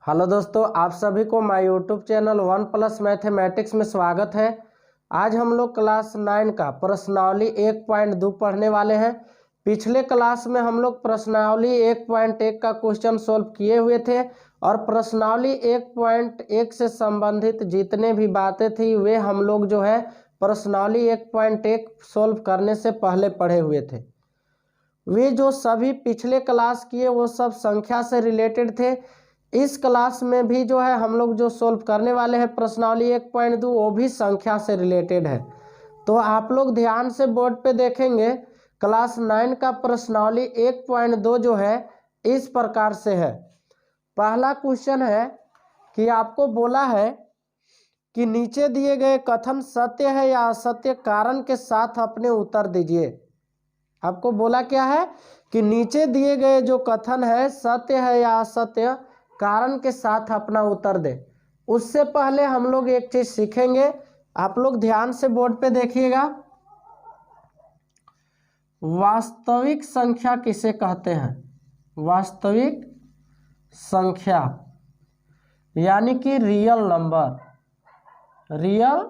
Hello दोस्तों, आप सभी को माय यूट्यूब चैनल 1+ मैथमेटिक्स में स्वागत है। आज हम लोग क्लास 9 का प्रश्नावली 1.2 पढ़ने वाले हैं। पिछले क्लास में हम लोग प्रश्नावली 1.1 का क्वेश्चन सॉल्व किए हुए थे और प्रश्नावली 1.1 से संबंधित जितने भी बातें थी वे हम लोग जो है प्रश्नावली 1.1 सॉल्व करने से पहले पढ़े हुए थे। वे जो सभी पिछले क्लास किए वो सब संख्या से रिलेटेड थे। इस क्लास में भी जो है हम लोग जो सोल्व करने वाले हैं प्रश्नावली 1.2 वो भी संख्या से रिलेटेड है। तो आप लोग ध्यान से बोर्ड पे देखेंगे, क्लास 9 का प्रश्नावली 1.2 जो है इस प्रकार से है। पहला क्वेश्चन है कि आपको बोला है कि नीचे दिए गए कथन सत्य है या असत्य, कारण के साथ अपने उत्तर दीजिए। आपको बोला क्या है कि नीचे दिए गए जो कथन है सत्य है या असत्य, कारण के साथ अपना उत्तर दे। उससे पहले हम लोग एक चीज सीखेंगे, आप लोग ध्यान से बोर्ड पे देखिएगा। वास्तविक संख्या किसे कहते हैं? वास्तविक संख्या यानी कि रियल नंबर। रियल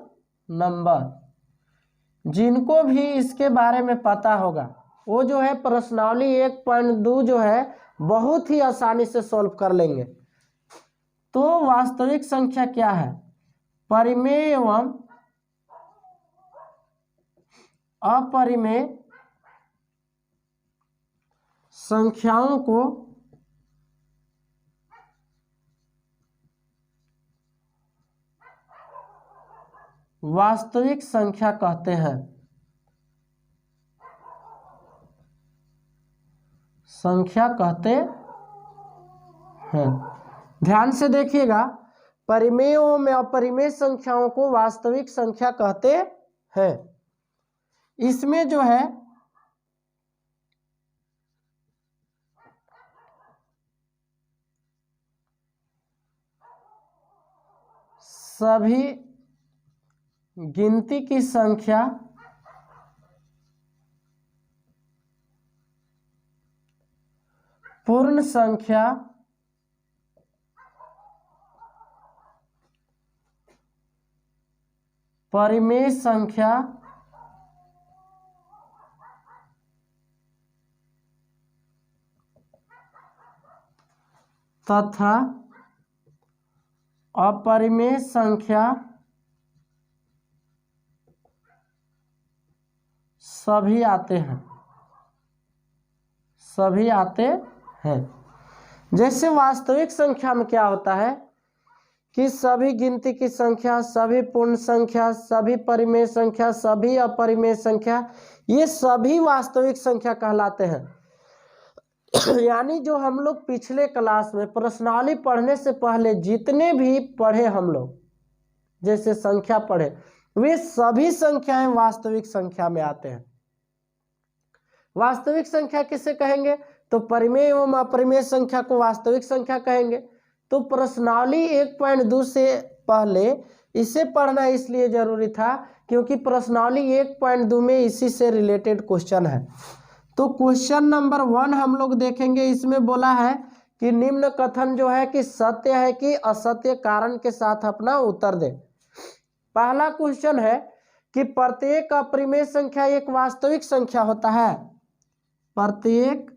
नंबर जिनको भी इसके बारे में पता होगा वो जो है प्रश्नावली 1.2 जो है बहुत ही आसानी से सॉल्व कर लेंगे। तो वास्तविक संख्या क्या है? परिमेय एवं अपरिमेय संख्याओं को वास्तविक संख्या कहते हैं। संख्या कहते हैं। ध्यान से देखिएगा, परिमेय एवं अपरिमेय संख्याओं को वास्तविक संख्या कहते हैं। इसमें जो है सभी गिनती की संख्या पूर्ण संख्या परिमेय संख्या तथा अपरिमेय संख्या सभी आते हैं। सभी आते हैं। जैसे वास्तविक संख्या में क्या होता है कि सभी गिनती की संख्या, सभी पूर्ण संख्या, सभी परिमेय संख्या, सभी अपरिमेय संख्या, ये सभी वास्तविक संख्या कहलाते हैं। यानी जो हम लोग पिछले क्लास में प्रश्नावली पढ़ने से पहले जितने भी पढ़े हम लोग, जैसे संख्या पढ़े, वे सभी संख्याएं वास्तविक संख्या में आते हैं। वास्तविक संख्या किसे कहेंगे? तो परिमेय एवं अपरिमेय संख्या को वास्तविक संख्या कहेंगे। तो प्रश्नावली 1.2 से पहले इसे पढ़ना इसलिए जरूरी था क्योंकि प्रश्नावली 1.2 में इसी से रिलेटेड क्वेश्चन है। तो क्वेश्चन नंबर 1 हम लोग देखेंगे। इसमें बोला है कि निम्न कथन जो है कि सत्य है कि असत्य, कारण के साथ अपना उत्तर दे। पहला क्वेश्चन है कि प्रत्येक अपरिमेय संख्या एक वास्तविक संख्या होता है। प्रत्येक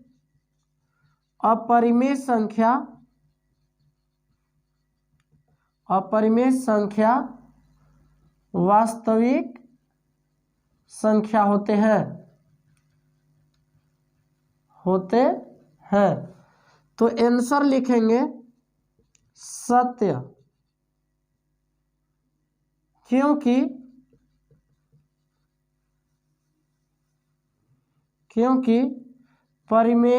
अपरिमेय संख्या वास्तविक संख्या होते हैं। तो आंसर लिखेंगे सत्य, क्योंकि परिमेय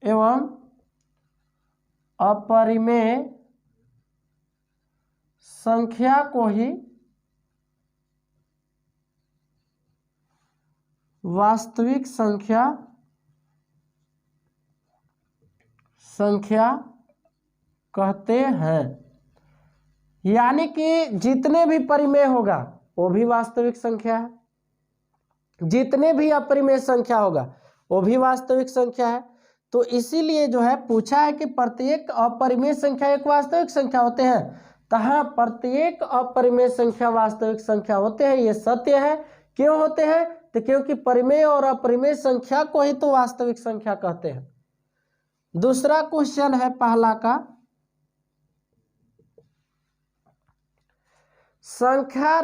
एवं अपरिमेय संख्या को ही वास्तविक संख्या कहते हैं। यानी कि जितने भी परिमेय होगा वो भी वास्तविक संख्या है, जितने भी अपरिमेय संख्या होगा वो भी वास्तविक संख्या है। तो इसीलिए जो है पूछा है कि प्रत्येक अपरिमेय संख्या एक वास्तविक संख्या होते हैं। तो हाँ, प्रत्येक अपरिमेय संख्या वास्तविक संख्या होते हैं, ये सत्य है। क्यों होते हैं? तो क्योंकि परिमेय और अपरिमेय संख्या को ही तो वास्तविक संख्या कहते हैं। दूसरा क्वेश्चन है पहला का, संख्या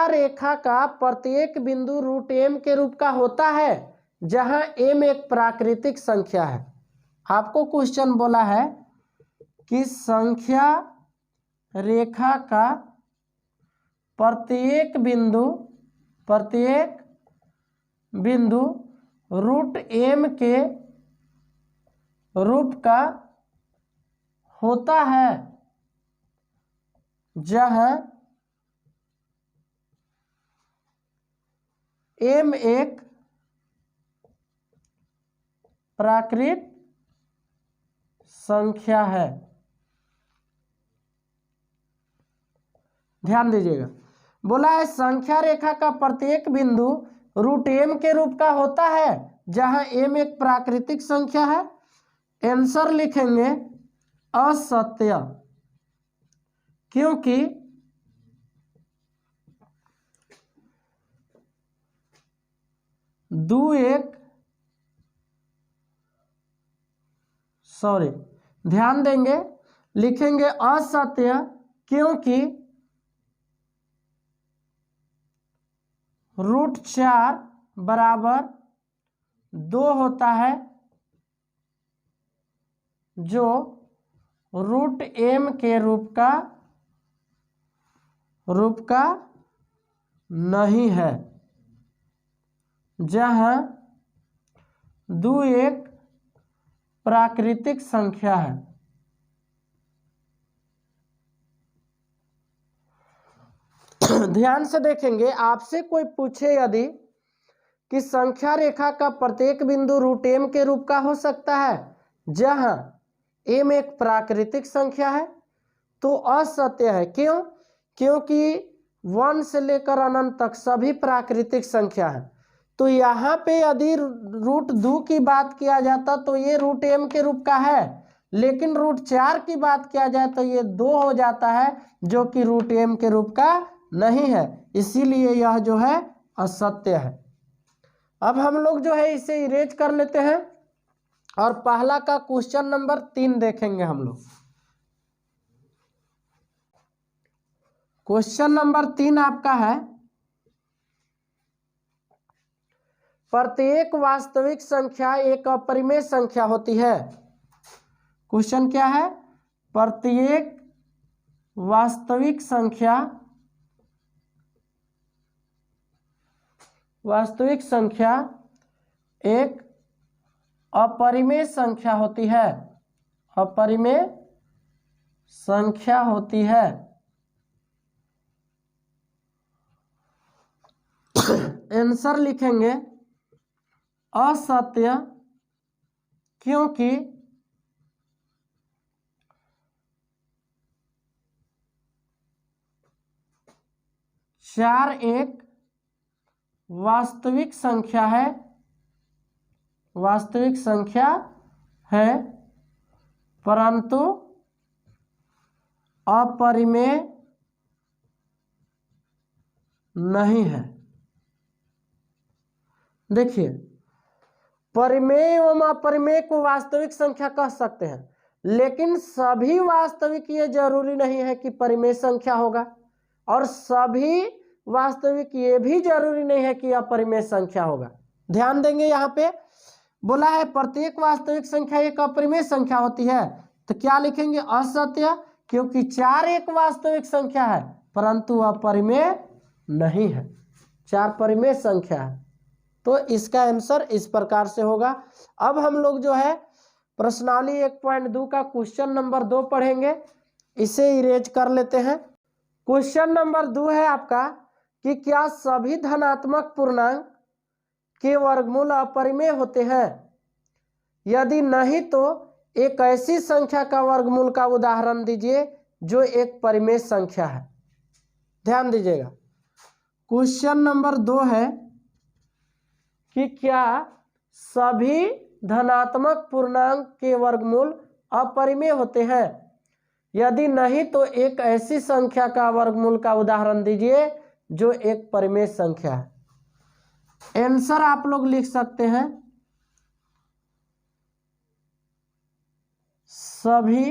रेखा का प्रत्येक बिंदु रूट m के रूप का होता है जहां m एक प्राकृतिक संख्या है। आपको क्वेश्चन बोला है कि संख्या रेखा का प्रत्येक बिंदु रूट m के रूप का होता है जहां m एक प्राकृत संख्या है। ध्यान दीजिएगा, बोला है संख्या रेखा का प्रत्येक बिंदु रूट m के रूप का होता है जहां m एक प्राकृतिक संख्या है। आंसर लिखेंगे असत्य, क्योंकि ध्यान देंगे, लिखेंगे असत्य क्योंकि रूट 4 बराबर 2 होता है जो रूट m के रूप का नहीं है, जहां 2 एक प्राकृतिक संख्या है। ध्यान से देखेंगे, आपसे कोई पूछे यदि कि संख्या रेखा का प्रत्येक बिंदु रूट m के रूप का हो सकता है जहां m एक प्राकृतिक संख्या है, तो असत्य है। क्यों? क्योंकि 1 से लेकर अनंत तक सभी प्राकृतिक संख्या है। तो यहाँ पे यदि रूट 2 की बात किया जाता तो ये रूट m के रूप का है, लेकिन रूट 4 की बात किया जाए तो ये 2 हो जाता है जो कि रूट m के रूप का नहीं है, इसीलिए यह जो है असत्य है। अब हम लोग जो है इसे इरेज कर लेते हैं और पहला का क्वेश्चन नंबर 3 देखेंगे हम लोग। क्वेश्चन नंबर 3 आपका है, प्रत्येक वास्तविक संख्या एक अपरिमेय संख्या होती है। क्वेश्चन क्या है? प्रत्येक वास्तविक संख्या एक अपरिमेय संख्या होती है। अपरिमेय संख्या होती है। आंसर लिखेंगे असत्य, क्योंकि चार एक वास्तविक संख्या है, परंतु अपरिमेय नहीं है। देखिए, परिमेय एवं अपरिमेय को वास्तविक संख्या कह सकते हैं, लेकिन सभी वास्तविक ये जरूरी नहीं है कि परिमेय संख्या होगा, और सभी वास्तविक ये भी जरूरी नहीं है कि अपरिमेय संख्या होगा। ध्यान देंगे, यहाँ पे बोला है प्रत्येक वास्तविक संख्या एक अपरिमेय संख्या होती है, तो क्या लिखेंगे? असत्य, क्योंकि 4 एक वास्तविक संख्या है परंतु अपरिमेय नहीं है। 4 परिमेय संख्या है, तो इसका आंसर इस प्रकार से होगा। अब हम लोग जो है प्रश्नावली 1.2 का क्वेश्चन नंबर 2 पढ़ेंगे, इसे इरेज कर लेते हैं। क्वेश्चन नंबर 2 है आपका कि क्या सभी धनात्मक पूर्णांक के वर्गमूल अपरिमेय होते हैं? यदि नहीं तो एक ऐसी संख्या का वर्गमूल का उदाहरण दीजिए जो एक परिमेय संख्या है। ध्यान दीजिएगा, क्वेश्चन नंबर 2 है कि क्या सभी धनात्मक पूर्णांक के वर्गमूल अपरिमेय होते हैं? यदि नहीं तो एक ऐसी संख्या का वर्गमूल का उदाहरण दीजिए जो एक परिमेय संख्या है। आंसर आप लोग लिख सकते हैं सभी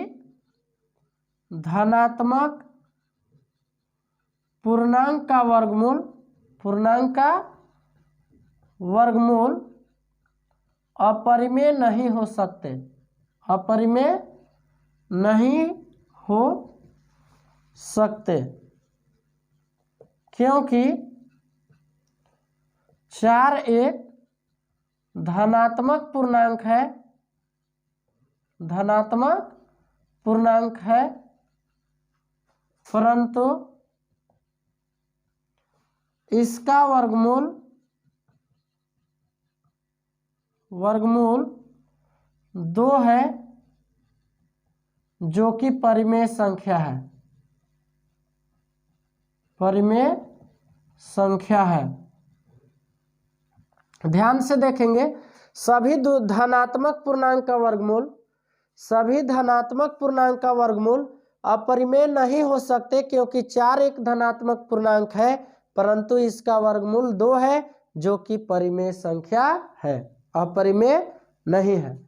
धनात्मक पूर्णांक का वर्गमूल अपरिमेय नहीं हो सकते, अपरिमेय नहीं हो सकते, क्योंकि 4 एक धनात्मक पूर्णांक है, परंतु इसका वर्गमूल 2 है जो कि परिमेय संख्या है, परिमेय संख्या है। ध्यान से देखेंगे, सभी धनात्मक पूर्णांक का वर्गमूल अपरिमेय नहीं हो सकते, क्योंकि 4 एक धनात्मक पूर्णांक है, परंतु इसका वर्गमूल 2 है जो कि परिमेय संख्या है, अपरिमेय नहीं है।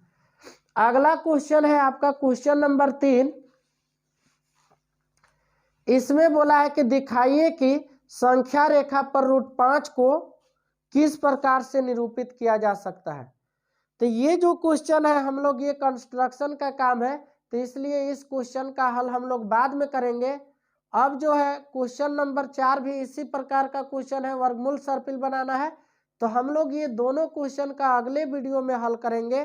अगला क्वेश्चन है आपका क्वेश्चन नंबर 3। इसमें बोला है कि दिखाइए कि संख्या रेखा पर √5 को किस प्रकार से निरूपित किया जा सकता है। तो ये जो क्वेश्चन है हम लोग, ये कंस्ट्रक्शन का काम है, तो इसलिए इस क्वेश्चन का हल हम लोग बाद में करेंगे। अब जो है क्वेश्चन नंबर 4 भी इसी प्रकार का क्वेश्चन है, वर्गमूल सर्पिल बनाना है। तो हम लोग ये दोनों क्वेश्चन का अगले वीडियो में हल करेंगे।